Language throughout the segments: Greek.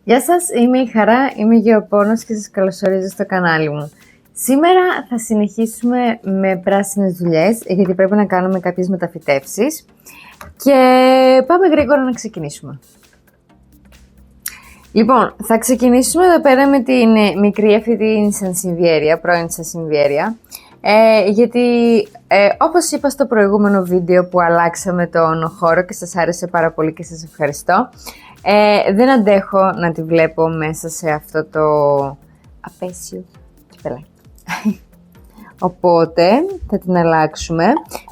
Γεια σας, είμαι η Χαρά, είμαι γεωπόνος και σας καλωσορίζω στο κανάλι μου. Σήμερα θα συνεχίσουμε με πράσινες δουλειές, γιατί πρέπει να κάνουμε κάποιες μεταφυτεύσεις και πάμε γρήγορα να ξεκινήσουμε. Λοιπόν, θα ξεκινήσουμε εδώ πέρα με την μικρή αυτή την σανσιβιέρια, πρώην σανσιβιέρια, γιατί όπως είπα στο προηγούμενο βίντεο που αλλάξαμε τον χώρο και σας άρεσε πάρα πολύ και σας ευχαριστώ, δεν αντέχω να τη βλέπω μέσα σε αυτό το απέσιο κυπελάκι. Οπότε θα την αλλάξουμε.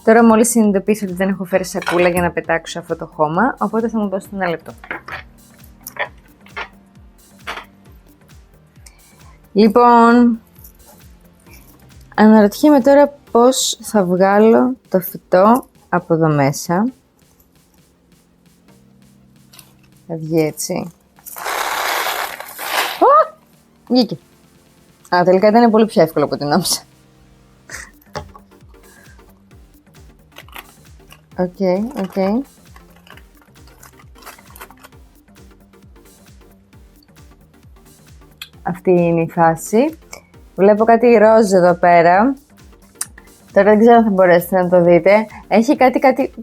Τώρα μόλις συνειδητοποίησα ότι δεν έχω φέρει σακούλα για να πετάξω αυτό το χώμα, οπότε θα μου δώσετε ένα λεπτό. Λοιπόν, αναρωτιέμαι τώρα πώς θα βγάλω το φυτό από εδώ μέσα. Θα βγει έτσι. Βγήκε. Τελικά ήταν πολύ πιο εύκολο από ό,τι νόμιζα. Οκ. Αυτή είναι η φάση. Βλέπω κάτι ροζ εδώ πέρα. Τώρα δεν ξέρω αν θα μπορέσετε να το δείτε. Έχει κάτι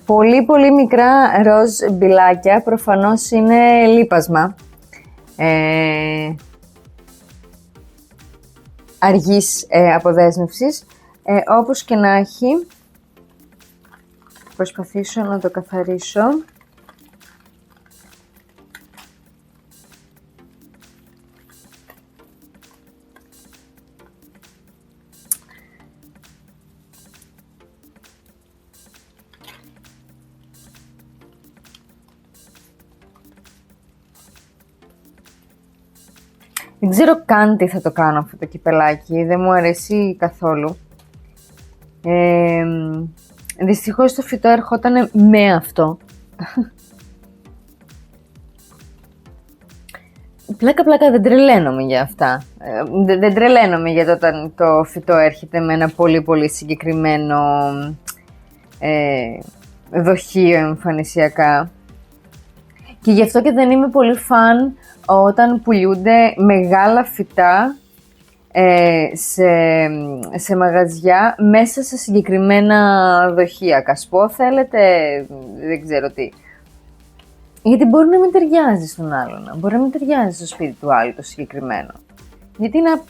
πολύ μικρά ροζ μπιλάκια. Προφανώς είναι λίπασμα. Αργής αποδέσμευσης. Όπως και να έχει, προσπαθήσω να το καθαρίσω. Δεν ξέρω καν τι θα το κάνω αυτό το κυπελάκι, δεν μου αρέσει καθόλου. Δυστυχώς το φυτό ερχόταν με αυτό. Πλάκα δεν τρελαίνομαι για αυτά. Δεν τρελαίνομαι γιατί όταν το φυτό έρχεται με ένα πολύ συγκεκριμένο δοχείο εμφανισιακά. Και γι' αυτό και δεν είμαι πολύ φαν όταν πουλιούνται μεγάλα φυτά σε μαγαζιά μέσα σε συγκεκριμένα δοχεία. Κασπό θέλετε, δεν ξέρω τι. Γιατί μπορεί να μην ταιριάζει στον άλλον, μπορεί να μην ταιριάζει στο σπίτι του άλλου το συγκεκριμένο. Γιατί να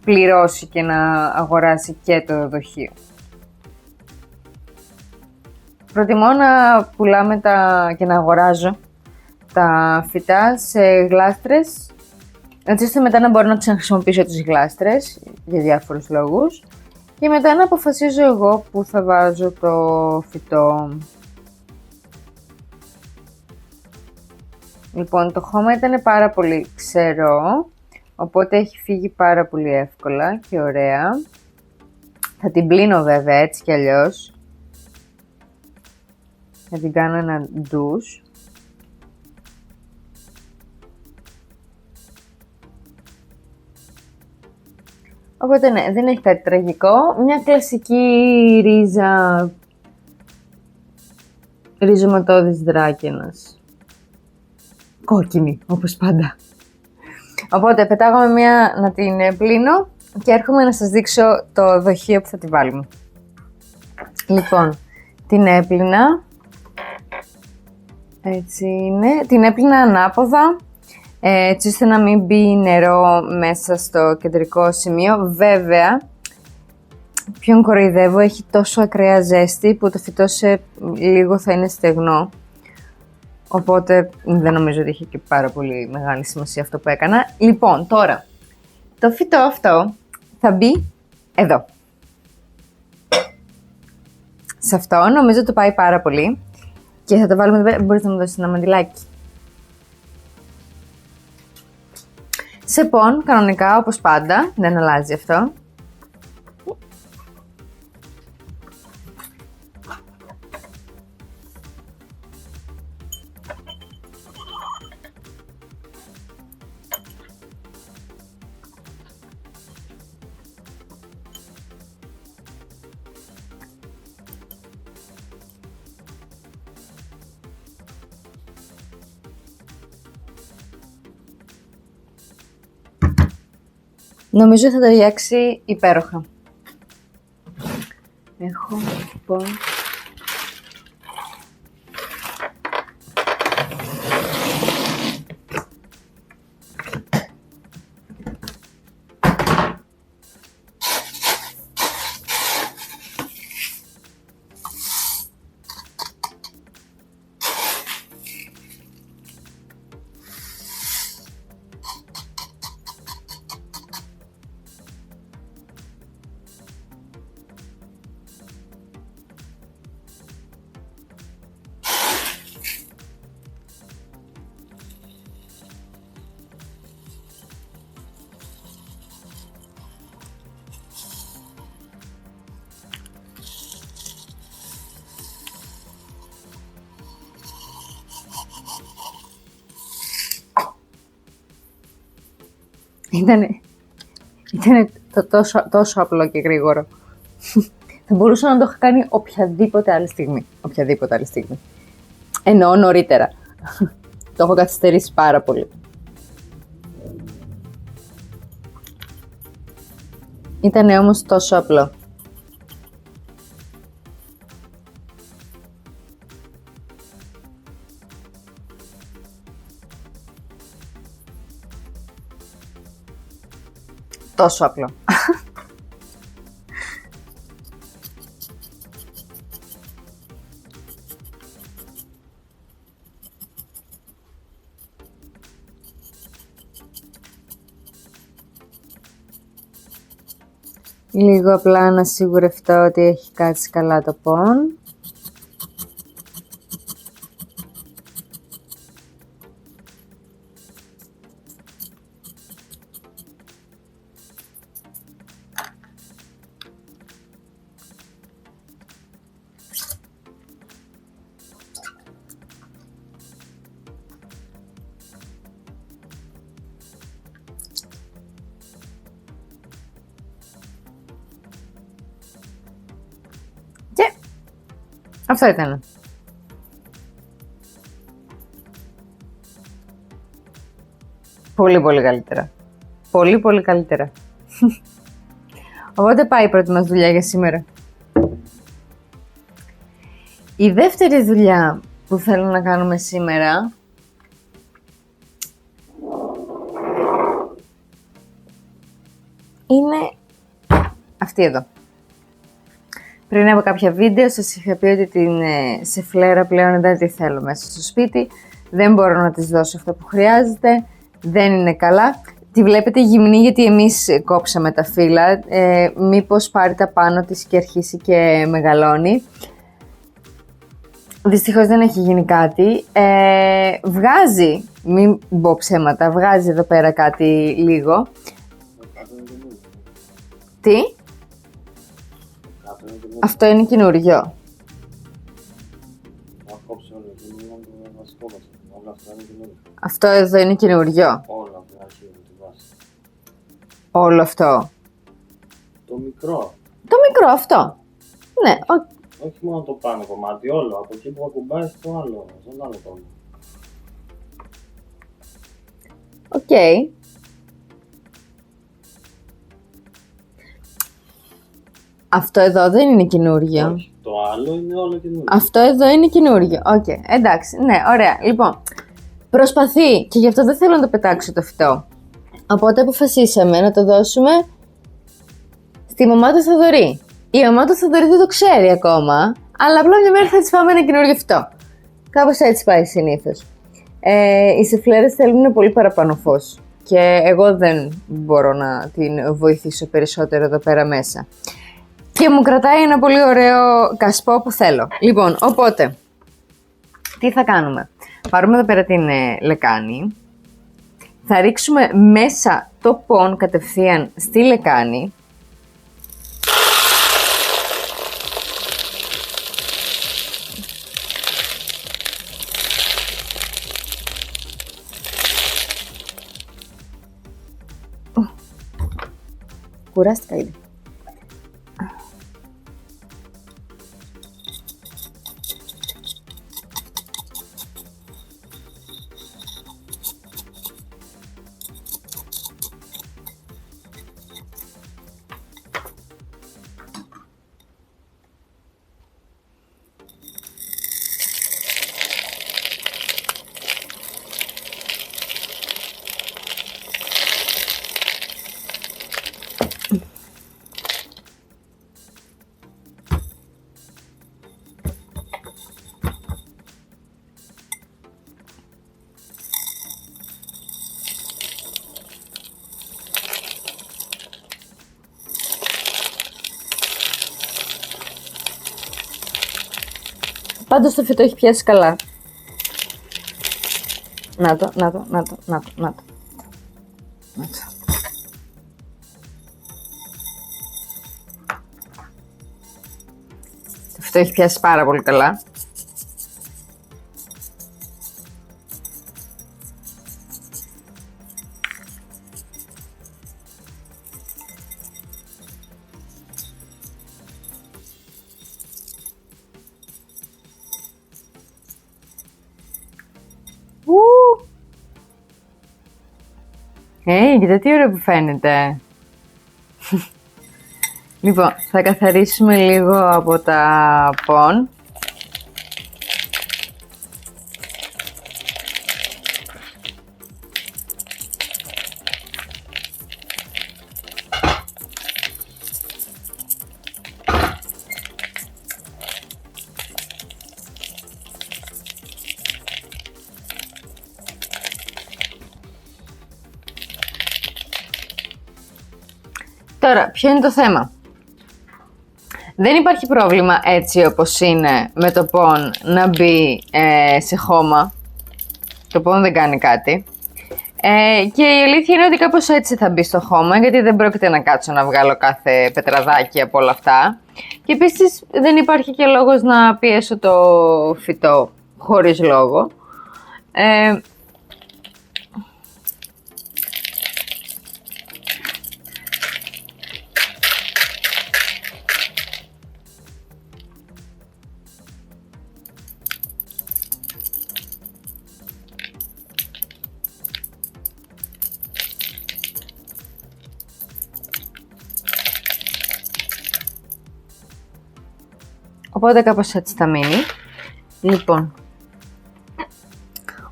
πληρώσει και να αγοράσει και το δοχείο. Προτιμώ να πουλάμε και να αγοράζω τα φυτά σε γλάστρες, έτσι ώστε μετά να μπορώ να ξαναχρησιμοποιήσω τις γλάστρες για διάφορους λόγους και μετά να αποφασίζω εγώ που θα βάζω το φυτό. Λοιπόν, το χώμα ήταν πάρα πολύ ξερό, οπότε έχει φύγει πάρα πολύ εύκολα και ωραία. Θα την πλύνω βέβαια έτσι κι αλλιώς. Θα την κάνω ένα ντους. Οπότε ναι, δεν έχει κάτι τραγικό. Μια κλασική ρίζα ριζωματώδης δράκαινας. Κόκκινη, όπως πάντα. Οπότε πετάγαμε μία να την πλύνω και έρχομαι να σας δείξω το δοχείο που θα τη βάλουμε. Λοιπόν, την έπλυνα. Έτσι είναι. Την έπλυνα ανάποδα. Έτσι ώστε να μην μπει νερό μέσα στο κεντρικό σημείο. Βέβαια, ποιον κοροϊδεύω, έχει τόσο ακραία ζέστη που το φυτό σε λίγο θα είναι στεγνό. Οπότε δεν νομίζω ότι έχει και πάρα πολύ μεγάλη σημασία αυτό που έκανα. Λοιπόν, τώρα, το φυτό αυτό θα μπει εδώ. Σε αυτό νομίζω το πάει πάρα πολύ. Και θα το βάλουμε εδώ πέρα. Μπορείτε να μου δώσετε ένα μαντιλάκι. Σεπών, κανονικά, όπως πάντα, δεν αλλάζει αυτό. Νομίζω θα ταιριάξει υπέροχα. Έχω πω... Ήτανε τόσο απλό και γρήγορο. Θα μπορούσα να το είχα κάνει οποιαδήποτε άλλη στιγμή. Εννοώ νωρίτερα. Το έχω καθυστερήσει πάρα πολύ. Ήτανε όμως τόσο απλό. Τόσο απλό. Λίγο απλά να σιγουρευτώ ότι έχει κάτσει καλά το πον. Και αυτό ήταν. Πολύ πολύ καλύτερα. Πολύ πολύ καλύτερα. Οπότε πάει η πρώτη μας δουλειά για σήμερα. Η δεύτερη δουλειά που θέλω να κάνουμε σήμερα είναι αυτή εδώ. Πριν από κάποια βίντεο σας είχα πει ότι την σεφλέρα πλέον δεν τη θέλω μέσα στο σπίτι. Δεν μπορώ να της δώσω αυτό που χρειάζεται. Δεν είναι καλά. Τη βλέπετε γυμνή γιατί εμείς κόψαμε τα φύλλα. Μήπως πάρει τα πάνω της και αρχίσει και μεγαλώνει. Δυστυχώς δεν έχει γίνει κάτι. Βγάζει, μην πω ψέματα, βγάζει εδώ πέρα κάτι λίγο. Τι? Αυτό είναι καινούριο. Αυτό εδώ είναι καινούριο. Όλο αυτό. Το μικρό. Το μικρό αυτό. Ναι. Όχι μόνο το πάνω κομμάτι, όλο. Από εκεί που ακουμπάει στο άλλο. Στον άλλο κόμμα. Οκ. Αυτό εδώ δεν είναι καινούριο. Όχι, το άλλο είναι όλο καινούριο. Αυτό εδώ είναι καινούριο. Οκ. Εντάξει. Ναι, ωραία. Λοιπόν, προσπαθεί και γι' αυτό δεν θέλω να το πετάξω το φυτό. Οπότε αποφασίσαμε να το δώσουμε στη μαμά του Θοδωρή. Η μαμά του Θοδωρή δεν το ξέρει ακόμα, αλλά απλά μια μέρα θα της πάμε ένα καινούριο φυτό. Κάπως έτσι πάει συνήθως. Οι σεφλέρες θέλουν πολύ παραπάνω φως και εγώ δεν μπορώ να την βοηθήσω περισσότερο εδώ πέρα μέσα. Και μου κρατάει ένα πολύ ωραίο κασπό που θέλω. Λοιπόν, οπότε, τι θα κάνουμε. Πάρουμε εδώ πέρα την λεκάνη. Θα ρίξουμε μέσα το πον κατευθείαν στη λεκάνη. Κουράστηκα ήδη. Πάντως το φυτό έχει πιάσει καλά. Να το. Το φυτό έχει πιάσει πάρα πολύ καλά. Κοίτα τι ωραίο που φαίνεται. Λοιπόν, θα καθαρίσουμε λίγο από τα πον. Τώρα, ποιο είναι το θέμα? Δεν υπάρχει πρόβλημα έτσι όπως είναι με το πον να μπει σε χώμα. Το πον δεν κάνει κάτι. Και η αλήθεια είναι ότι κάπως έτσι θα μπει στο χώμα, γιατί δεν πρόκειται να κάτσω να βγάλω κάθε πετραδάκι από όλα αυτά. Και επίσης δεν υπάρχει και λόγος να πιέσω το φυτό χωρίς λόγο. Οπότε κάπως έτσι θα μείνει. Λοιπόν,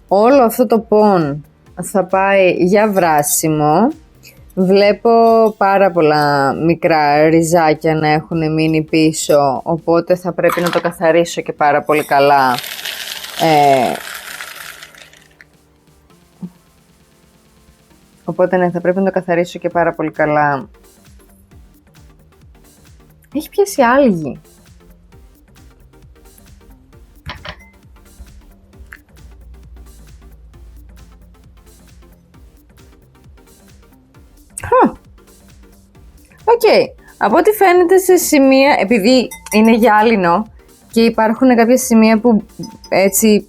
όλο αυτό το πον θα πάει για βράσιμο. Βλέπω πάρα πολλά μικρά ριζάκια να έχουν μείνει πίσω, οπότε θα πρέπει να το καθαρίσω και πάρα πολύ καλά. Οπότε ναι, θα πρέπει να το καθαρίσω και πάρα πολύ καλά. Έχει πιάσει άλγη. Οκ. Από ό,τι φαίνεται σε σημεία, επειδή είναι γυάλινο και υπάρχουν κάποια σημεία που έτσι,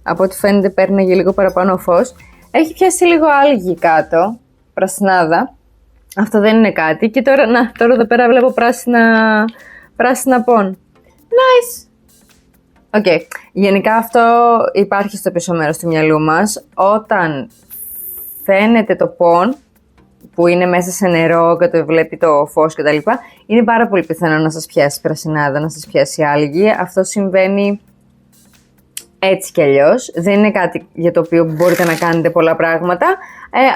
από ό,τι φαίνεται παίρνει λίγο παραπάνω φως, έχει πιάσει λίγο άλγη κάτω, πρασινάδα. Αυτό δεν είναι κάτι. Και τώρα, τώρα εδώ πέρα βλέπω πράσινα πον. Nice! Οκ. Γενικά αυτό υπάρχει στο πίσω μέρος του μυαλού μας. Όταν φαίνεται το πον, που είναι μέσα σε νερό και το βλέπει το φως κτλ. Είναι πάρα πολύ πιθανό να σας πιάσει πρασινάδα, να σας πιάσει άλγη. Αυτό συμβαίνει έτσι κι αλλιώς. Δεν είναι κάτι για το οποίο μπορείτε να κάνετε πολλά πράγματα.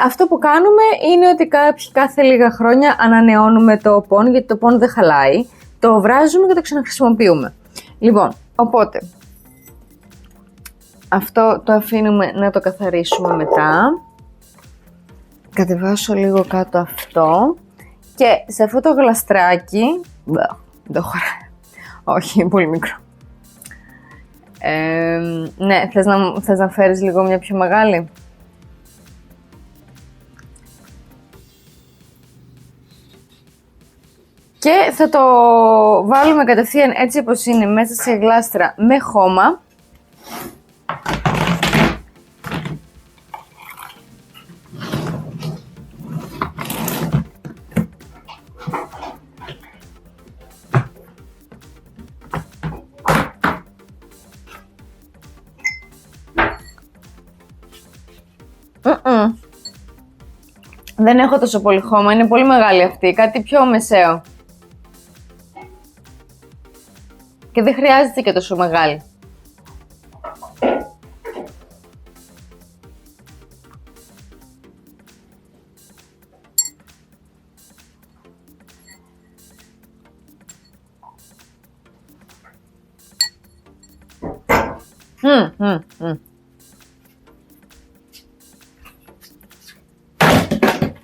Αυτό που κάνουμε είναι ότι κάθε λίγα χρόνια ανανεώνουμε το πον, γιατί το πον δεν χαλάει. Το βράζουμε και το ξαναχρησιμοποιούμε. Λοιπόν, οπότε αυτό το αφήνουμε να το καθαρίσουμε μετά. Κατεβάσω λίγο κάτω αυτό και σε αυτό το γλαστράκι, δεν το χωράει, όχι, είναι πολύ μικρό. Ναι, θες να φέρεις λίγο μια πιο μεγάλη? Και θα το βάλουμε κατευθείαν έτσι όπως είναι μέσα σε γλάστρα με χώμα. Δεν έχω τόσο πολύ χώμα, είναι πολύ μεγάλη αυτή, κάτι πιο μεσαίο. Και δεν χρειάζεται και τόσο μεγάλη.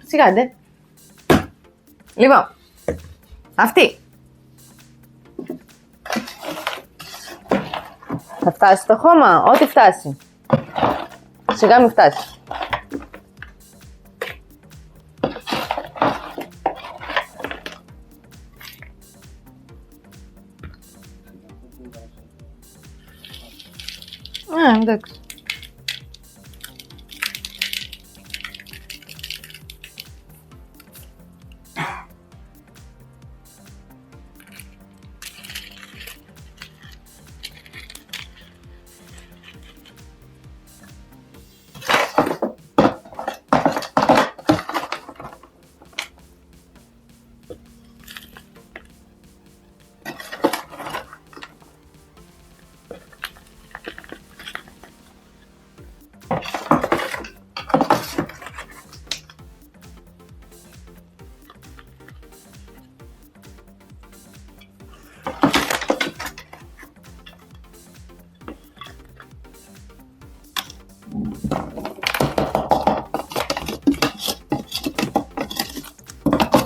Σιγάντε. Λοιπόν, αυτή. Θα φτάσει το χώμα, ό,τι φτάσει. Σιγά μην φτάσει. Εντάξει.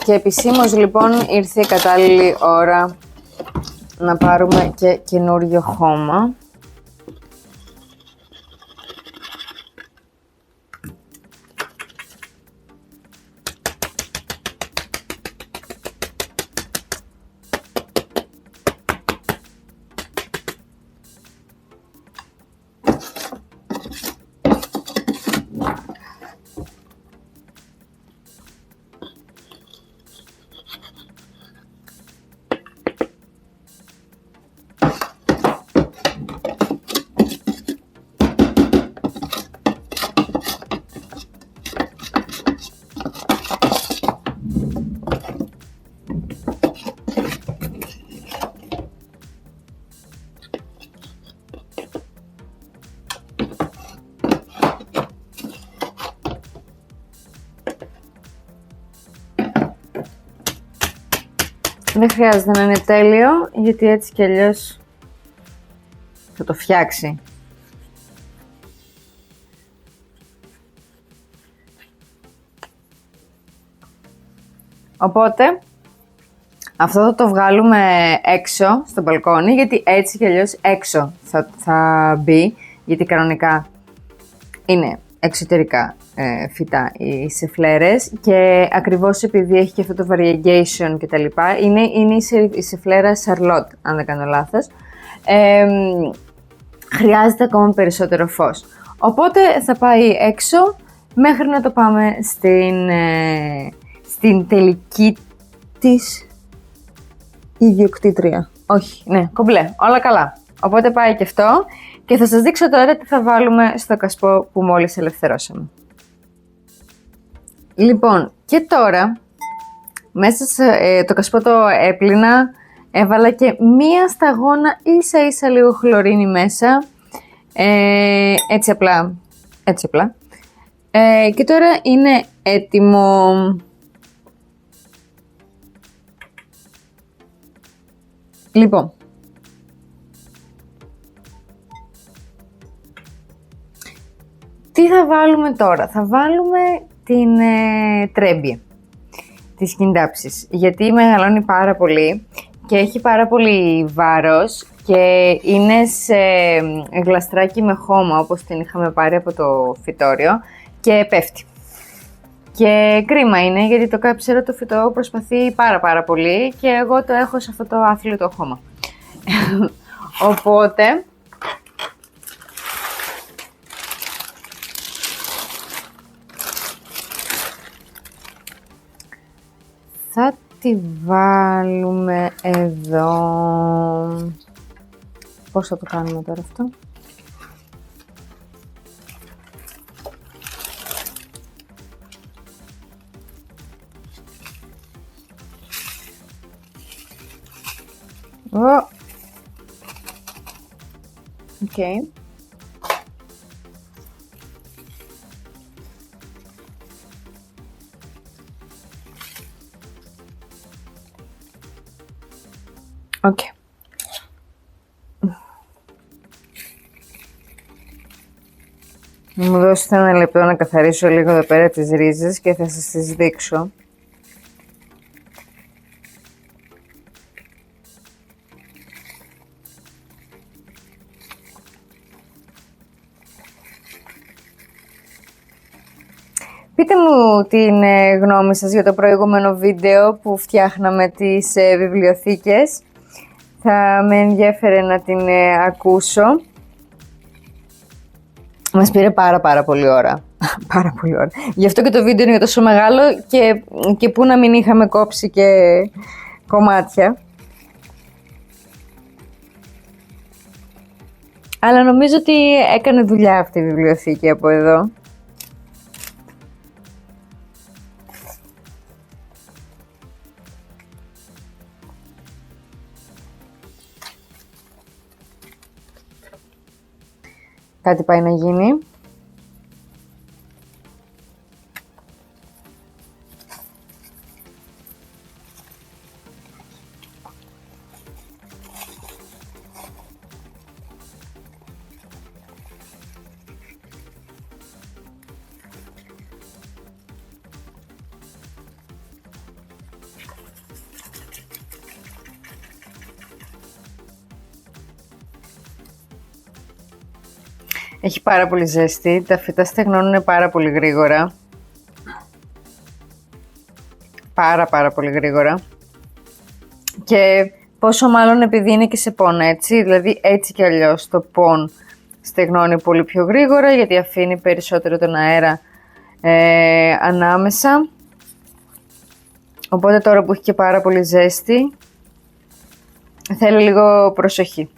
Και επισήμως λοιπόν ήρθε η κατάλληλη ώρα να πάρουμε και καινούριο χώμα. Δεν χρειάζεται να είναι τέλειο, γιατί έτσι κι αλλιώς θα το φτιάξει. Οπότε, αυτό θα το βγάλουμε έξω, στο μπαλκόνι, γιατί έτσι κι αλλιώς έξω θα μπει, γιατί κανονικά είναι εξωτερικά φυτά οι σεφλέρες και ακριβώς επειδή έχει και αυτό το variegation και τα λοιπά, είναι η σεφλέρα Charlotte, αν δεν κάνω λάθος, χρειάζεται ακόμα περισσότερο φως. Οπότε θα πάει έξω μέχρι να το πάμε στην τελική της ιδιοκτήτρια. Όχι, ναι, κομπλέ, όλα καλά. Οπότε πάει και αυτό και θα σας δείξω τώρα τι θα βάλουμε στο κασπό που μόλις ελευθερώσαμε. Λοιπόν, και τώρα, μέσα το κασπό το έπλυνα, έβαλα και μία σταγόνα ίσα λίγο χλωρίνη μέσα, έτσι απλά. Και τώρα είναι έτοιμο. Λοιπόν, τι θα βάλουμε τώρα? Θα βάλουμε την τρέμπια της κιντάψης, γιατί μεγαλώνει πάρα πολύ και έχει πάρα πολύ βάρος και είναι σε γλαστράκι με χώμα, όπως την είχαμε πάρει από το φυτόριο, και πέφτει. Και κρίμα είναι, γιατί το κάψερο το φυτό προσπαθεί πάρα πολύ και εγώ το έχω σε αυτό το άθλητο χώμα. Οπότε θα τη βάλουμε εδώ. Πώς θα το κάνουμε τώρα αυτό? Okay. Okay. Μου δώσετε ένα λεπτό να καθαρίσω λίγο εδώ πέρα τις ρίζες και θα σας τις δείξω. Πείτε μου την γνώμη σας για το προηγούμενο βίντεο που φτιάχναμε τις βιβλιοθήκες. Θα με ενδιέφερε να την ακούσω. Μας πήρε πάρα πολύ ώρα. Πάρα πολύ ώρα. Γι' αυτό και το βίντεο είναι τόσο μεγάλο και που να μην είχαμε κόψει και κομμάτια. Αλλά νομίζω ότι έκανε δουλειά αυτή η βιβλιοθήκη από εδώ. Κάτι πάει να γίνει. Έχει πάρα πολύ ζέστη, τα φυτά στεγνώνουν πάρα πολύ γρήγορα. Πάρα πολύ γρήγορα. Και πόσο μάλλον επειδή είναι και σε πόν, έτσι, δηλαδή έτσι κι αλλιώς το πόν στεγνώνει πολύ πιο γρήγορα γιατί αφήνει περισσότερο τον αέρα ανάμεσα. Οπότε τώρα που έχει και πάρα πολύ ζέστη, θέλει λίγο προσοχή.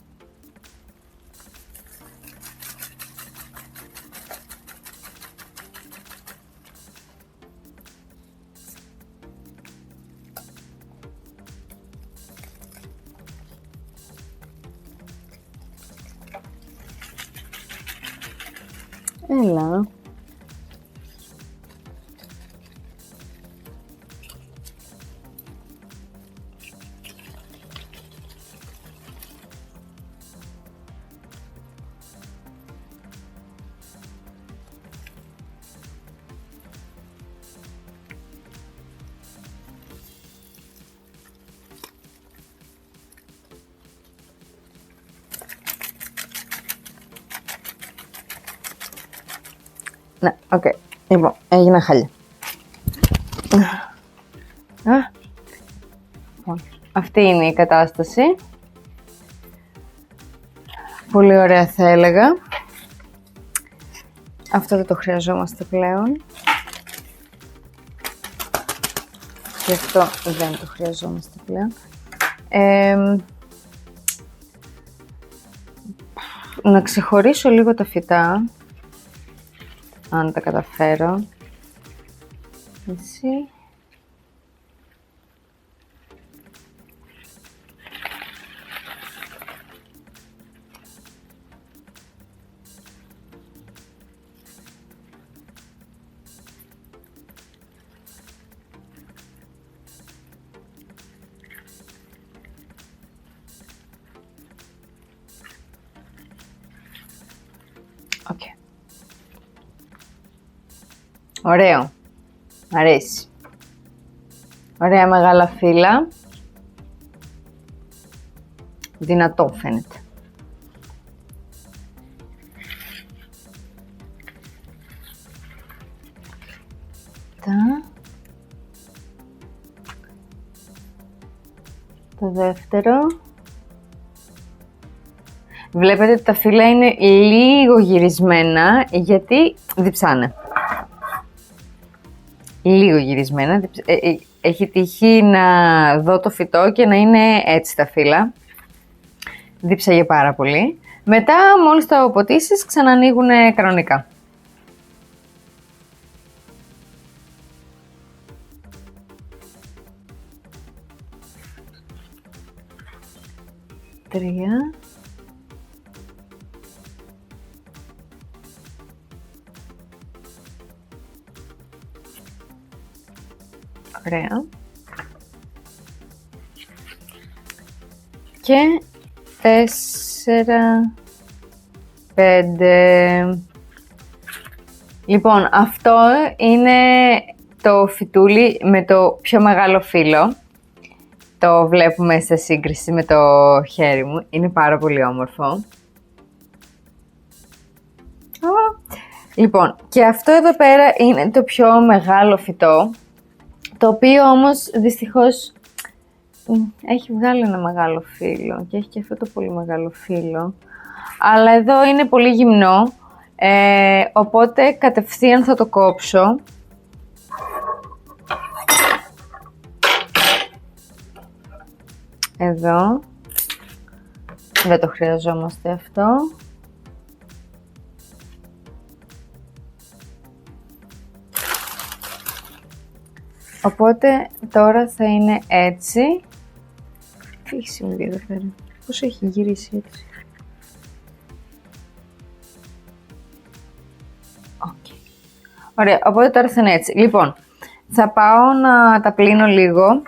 Έλα. Ναι, οκ. Λοιπόν, έγινα χάλια. Λοιπόν, αυτή είναι η κατάσταση. Πολύ ωραία θα έλεγα. Αυτό δεν το χρειαζόμαστε πλέον. Και αυτό δεν το χρειαζόμαστε πλέον. Να ξεχωρίσω λίγο τα φυτά. Αν τα καταφέρω. Έτσι. Okay. Ωραίο. Μ' αρέσει. Ωραία μεγάλα φύλλα. Δυνατό φαίνεται. Το δεύτερο. Βλέπετε ότι τα φύλλα είναι λίγο γυρισμένα γιατί διψάνε. Λίγο γυρισμένα. Έχει τύχει να δω το φυτό και να είναι έτσι τα φύλλα. Δίψαγε πάρα πολύ. Μετά μόλις το ποτίσεις ξανανοίγουν κανονικά. Τρία. Ωραία. Και 4, 5. Λοιπόν, αυτό είναι το φυτούλι με το πιο μεγάλο φύλλο. Το βλέπουμε σε σύγκριση με το χέρι μου. Είναι πάρα πολύ όμορφο. Λοιπόν, και αυτό εδώ πέρα είναι το πιο μεγάλο φυτό, το οποίο όμως δυστυχώς έχει βγάλει ένα μεγάλο φύλλο και έχει και αυτό το πολύ μεγάλο φύλλο. Αλλά εδώ είναι πολύ γυμνό, οπότε κατευθείαν θα το κόψω. Εδώ. Δεν το χρειαζόμαστε αυτό. Οπότε τώρα θα είναι έτσι. Τι έχει συμβεί εδώ πέρα, πώς έχει γυρίσει έτσι. Okay. Ωραία, οπότε τώρα θα είναι έτσι. Λοιπόν, θα πάω να τα πλύνω λίγο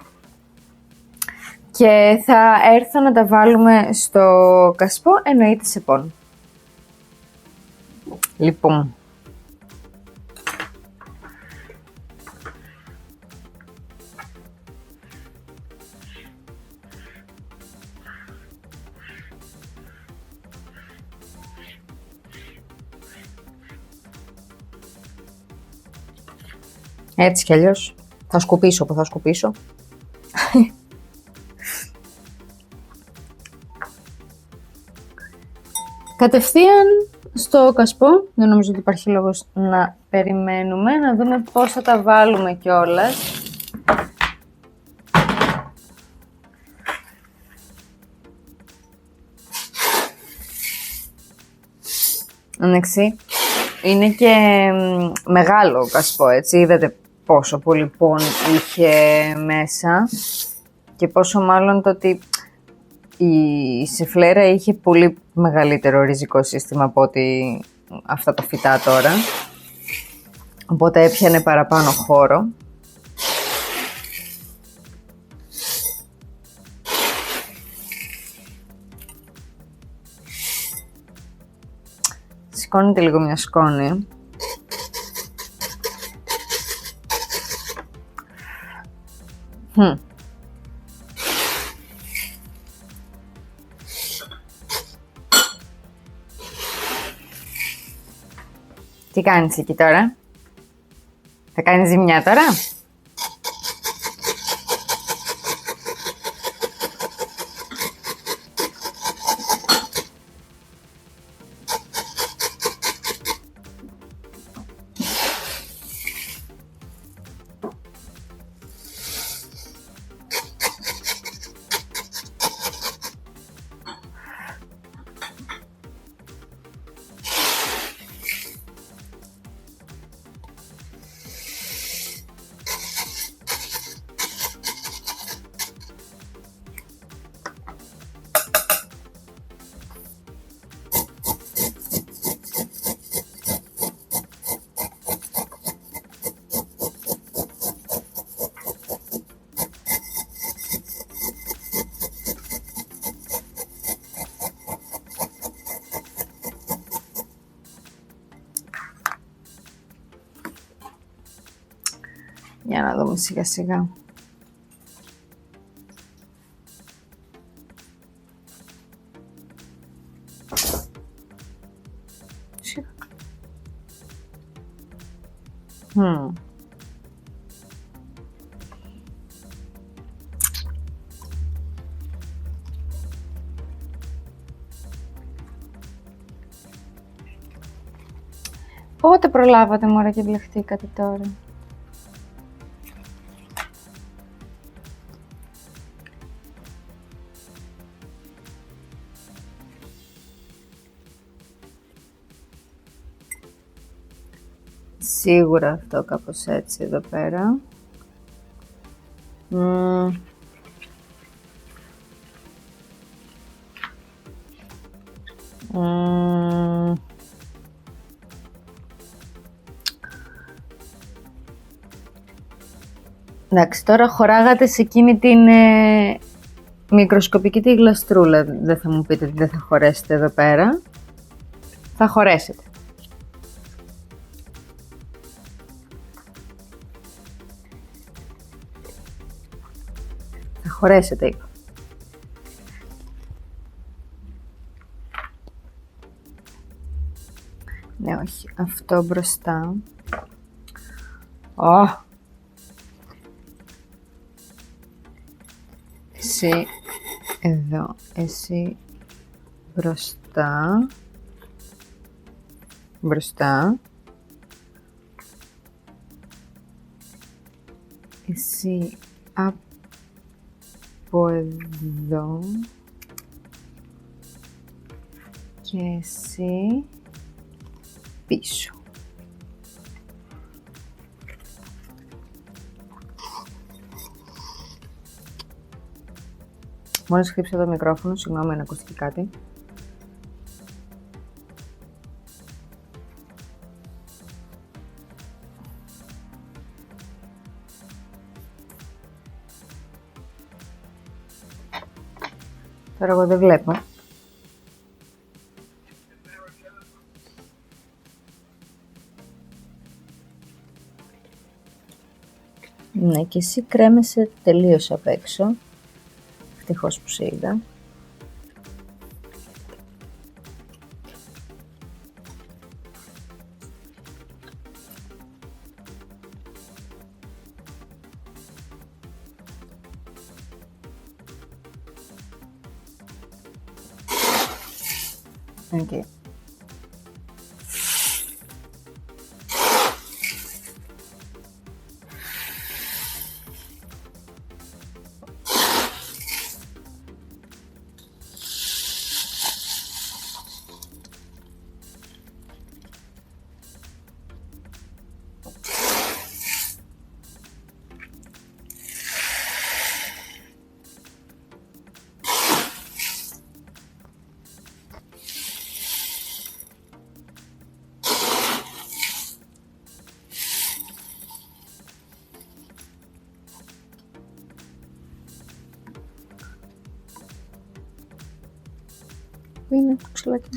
και θα έρθω να τα βάλουμε στο κασπό, εννοείται σε πόν. Λοιπόν. Έτσι κι αλλιώς. Θα σκουπίσω που θα σκουπίσω. Κατευθείαν στο κασπό. Δεν νομίζω ότι υπάρχει λόγος να περιμένουμε. Να δούμε πώς θα τα βάλουμε κιόλας. Εντάξει. Είναι και μεγάλο κασπό, έτσι. Είδατε πόσο πολύ πόν είχε μέσα και πόσο μάλλον το ότι η σεφλέρα είχε πολύ μεγαλύτερο ριζικό σύστημα από ότι αυτά τα φυτά τώρα. Οπότε έπιανε παραπάνω χώρο. Σηκώνεται λίγο μια σκόνη. Τι κάνεις εκεί τώρα? Θα κάνεις ζημιά τώρα? Για να δούμε σιγά σιγά. Πότε προλάβατε μωρέ και μπλεχτήκατε τώρα? Σίγουρα αυτό κάπως έτσι εδώ πέρα. Εντάξει, τώρα χωράγατε σε εκείνη την μικροσκοπική τη γλαστρούλα. Δεν θα μου πείτε ότι δεν θα χωρέσετε εδώ πέρα. Θα χωρέσετε. Θα χωρέσετε, είπα. Ναι, όχι. Αυτό μπροστά. Ω! Εσύ εδώ. Εσύ μπροστά. Μπροστά. Εσύ από εδώ. Και εσύ πίσω. Μόλις χτύψα το μικρόφωνο, συγγνώμη αν ακούστηκε κάτι. Τώρα εγώ δεν βλέπω. Ναι, και εσύ κρέμεσαι τελείως απ' έξω. Ευτυχώς που σε είδα. Okay. Πού είναι το ξυλάκι?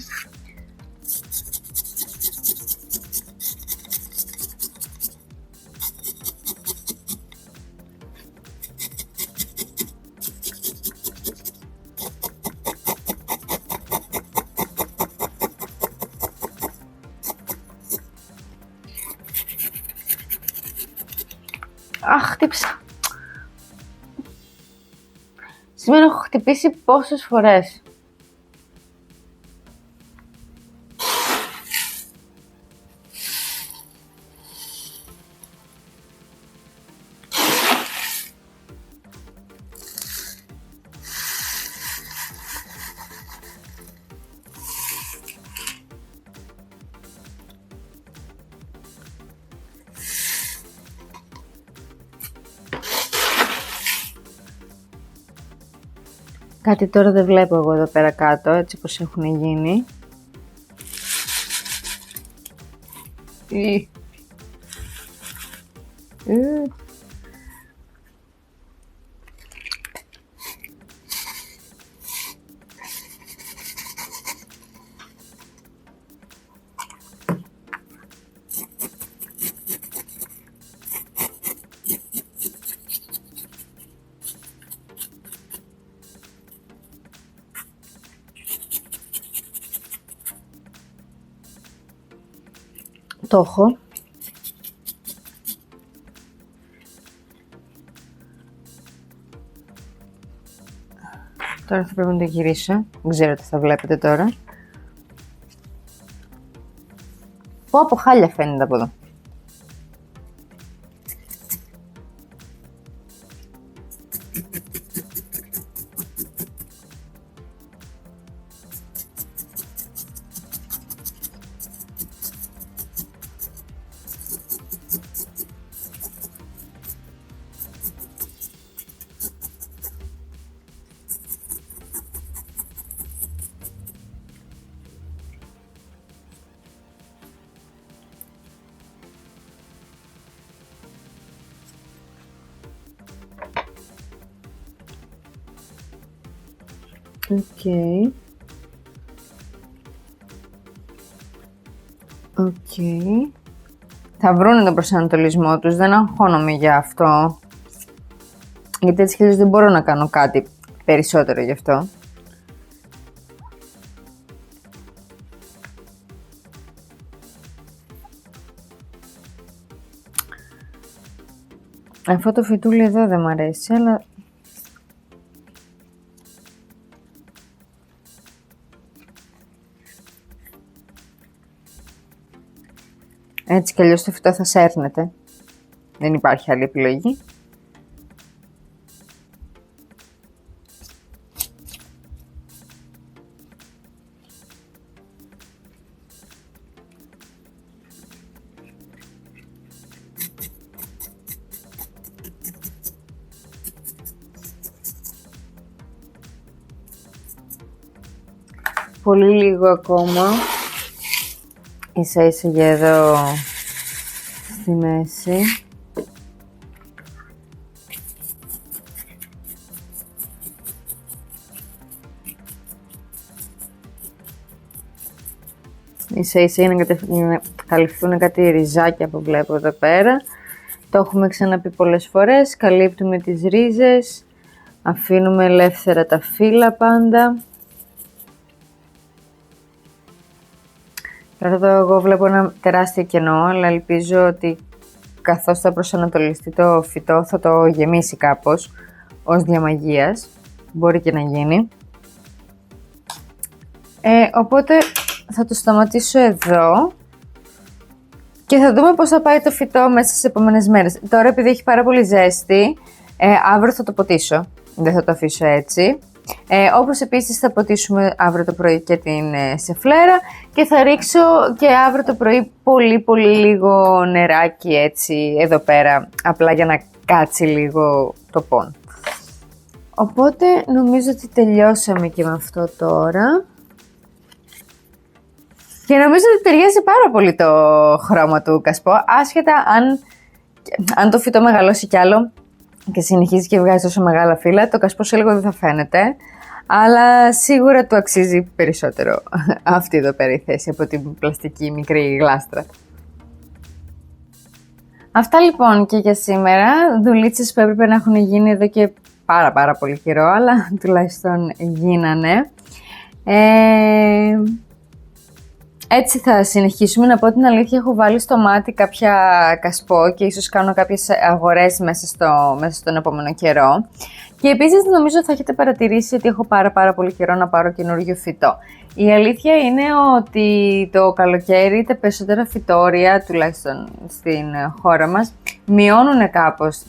Αχ, χτύπησα. Σήμερα έχω χτυπήσει πόσες φορές. Κάτι τώρα δεν βλέπω εγώ εδώ πέρα κάτω, έτσι πως έχουν γίνει. Το έχω. Τώρα θα πρέπει να το γυρίσω. Δεν ξέρω τι θα βλέπετε τώρα. Πω από χάλια φαίνεται από εδώ. Οκ. Θα βρούνε τον προσανατολισμό τους, δεν αγχώνομαι για αυτό. Γιατί έτσι κι δεν μπορώ να κάνω κάτι περισσότερο γι' αυτό. Αυτό το φυτούλι εδώ δεν μ' αρέσει, αλλά... Έτσι κι αλλιώς το φυτό θα σέρνεται. Δεν υπάρχει άλλη επιλογή. Πολύ λίγο ακόμα. Ίσα ίσα για εδώ στη μέση. Ίσα ίσα για να καλυφθούν κάτι ριζάκια που βλέπω εδώ πέρα. Το έχουμε ξαναπεί πολλές φορές. Καλύπτουμε τις ρίζες. Αφήνουμε ελεύθερα τα φύλλα πάντα. Τώρα εδώ εγώ βλέπω ένα τεράστιο κενό, αλλά ελπίζω ότι καθώς θα προσανατολιστεί το φυτό θα το γεμίσει κάπως ως διαμαγείας. Μπορεί και να γίνει. Οπότε θα το σταματήσω εδώ και θα δούμε πώς θα πάει το φυτό μέσα στις επόμενες μέρες. Τώρα επειδή έχει πάρα πολύ ζέστη, αύριο θα το ποτίσω, δεν θα το αφήσω έτσι. Όπως επίσης θα ποτίσουμε αύριο το πρωί και την σεφλέρα και θα ρίξω και αύριο το πρωί πολύ λίγο νεράκι έτσι εδώ πέρα, απλά για να κάτσει λίγο το πόν. Οπότε νομίζω ότι τελειώσαμε και με αυτό τώρα. Και νομίζω ότι ταιριάζει πάρα πολύ το χρώμα του κασπό, άσχετα αν το φυτό μεγαλώσει κι άλλο και συνεχίζει και βγάζει τόσο μεγάλα φύλλα, το κασπό σε λίγο δεν θα φαίνεται, αλλά σίγουρα του αξίζει περισσότερο αυτή εδώ πέρα η θέση από την πλαστική μικρή γλάστρα. Αυτά λοιπόν και για σήμερα, δουλίτσες που έπρεπε να έχουν γίνει εδώ και πάρα πολύ καιρό, αλλά τουλάχιστον γίνανε. Έτσι θα συνεχίσουμε. Να πω την αλήθεια, έχω βάλει στο μάτι κάποια κασπό και ίσως κάνω κάποιες αγορές μέσα στον επόμενο καιρό. Και επίσης νομίζω θα έχετε παρατηρήσει ότι έχω πάρα πολύ καιρό να πάρω καινούργιο φυτό. Η αλήθεια είναι ότι το καλοκαίρι τα περισσότερα φυτόρια, τουλάχιστον στην χώρα μας, μειώνουν κάπως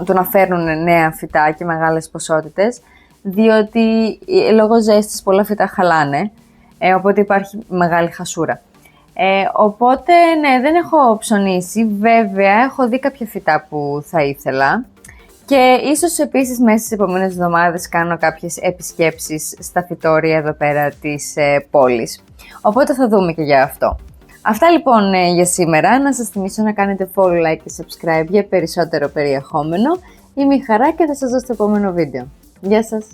το να φέρνουν νέα φυτά και μεγάλες ποσότητες, διότι λόγω ζέστης πολλά φυτά χαλάνε, οπότε υπάρχει μεγάλη χασούρα. Οπότε ναι, δεν έχω ψωνίσει, βέβαια έχω δει κάποια φυτά που θα ήθελα και ίσως επίσης μέσα στις επόμενες εβδομάδες κάνω κάποιες επισκέψεις στα φυτόρια εδώ πέρα της πόλης. Οπότε θα δούμε και για αυτό. Αυτά λοιπόν για σήμερα. Να σας θυμίσω να κάνετε follow, like και subscribe για περισσότερο περιεχόμενο. Είμαι η Χαρά και θα σας δω στο επόμενο βίντεο. Γεια σας!